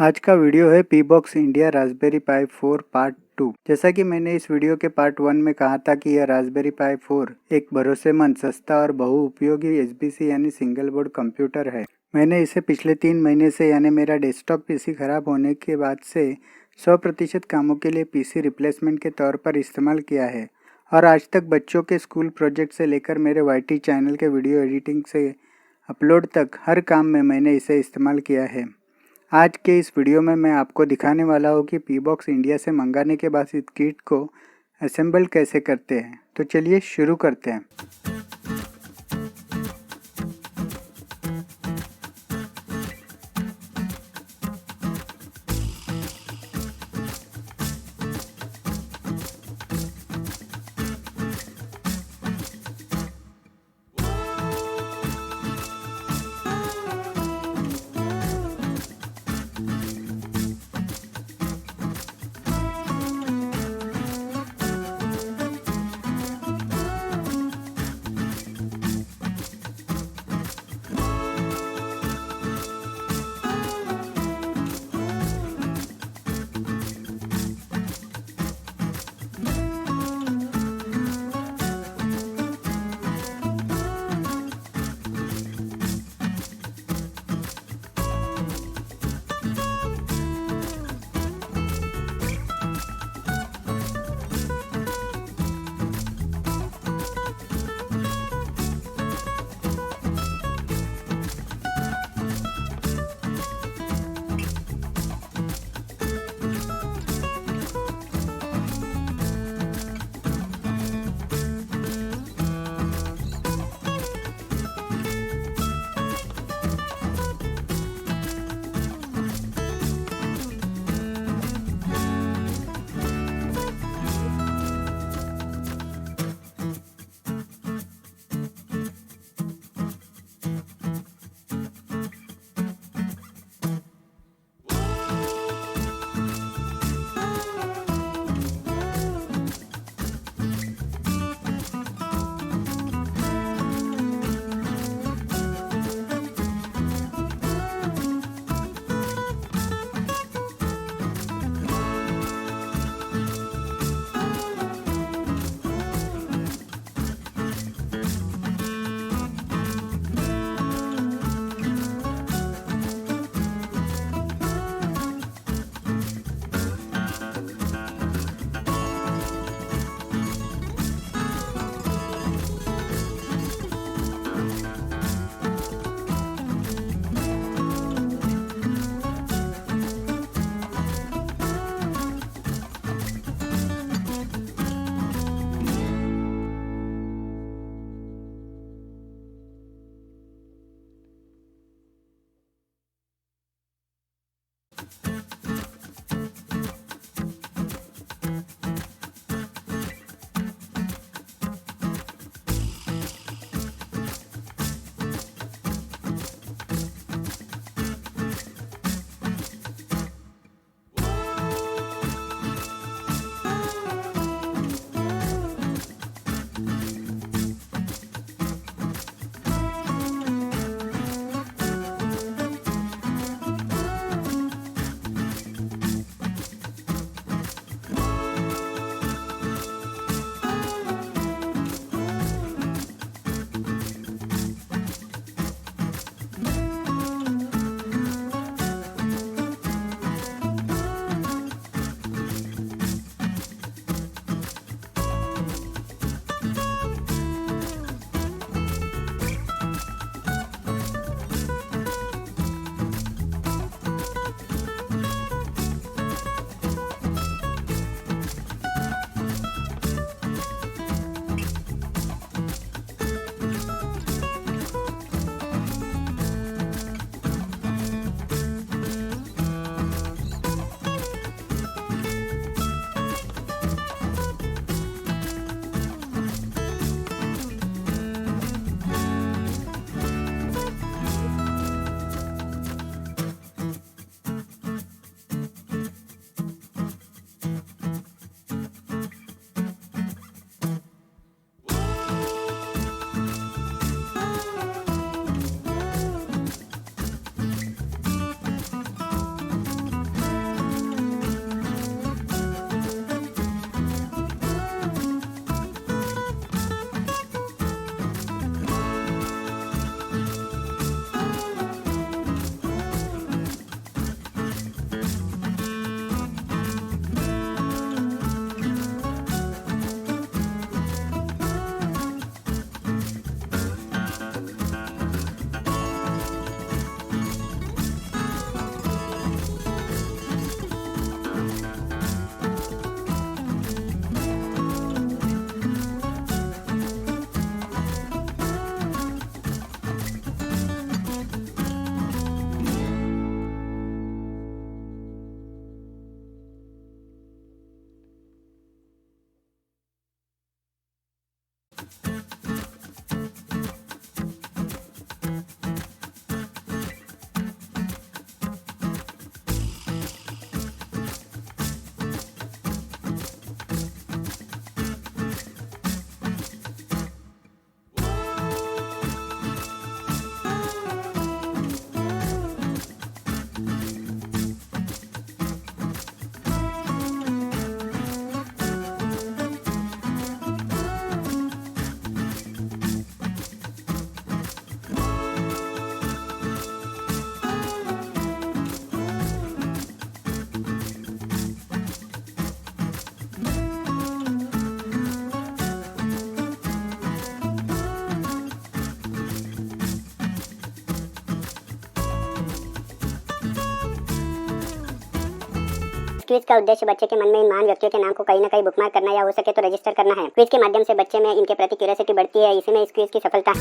आज का वीडियो है PBox इंडिया रास्पबेरी पाई 4 पार्ट 2। जैसा कि मैंने इस वीडियो के पार्ट 1 में कहा था कि यह रास्पबेरी पाई 4 एक भरोसेमंद, सस्ता और बहुउपयोगी एसबीसी यानी सिंगल बोर्ड कंप्यूटर है। मैंने इसे पिछले 3 महीने से यानी मेरा डेस्कटॉप पीसी खराब होने के बाद से 100% कामों के लिए पीसी रिप्लेसमेंट के तौर पर इस्तेमाल किया है और आज तक बच्चों के स्कूल प्रोजेक्ट से लेकर मेरे वाईटी चैनल के वीडियो एडिटिंग से अपलोड तक हर काम में मैंने इसे इस्तेमाल किया है। आज के इस वीडियो में मैं आपको दिखाने वाला हूँ कि PBox इंडिया से मंगाने के बाद इस किट को असेंबल कैसे करते हैं। तो चलिए शुरू करते हैं। क्विज का उद्देश्य बच्चे के मन में इन महान व्यक्तियों के नाम को कहीं न कहीं बुकमार्क करना या हो सके तो रजिस्टर करना है। क्विज के माध्यम से बच्चे में इनके प्रति क्यूरियोसिटी बढ़ती है। इसी में इस क्विज की सफलता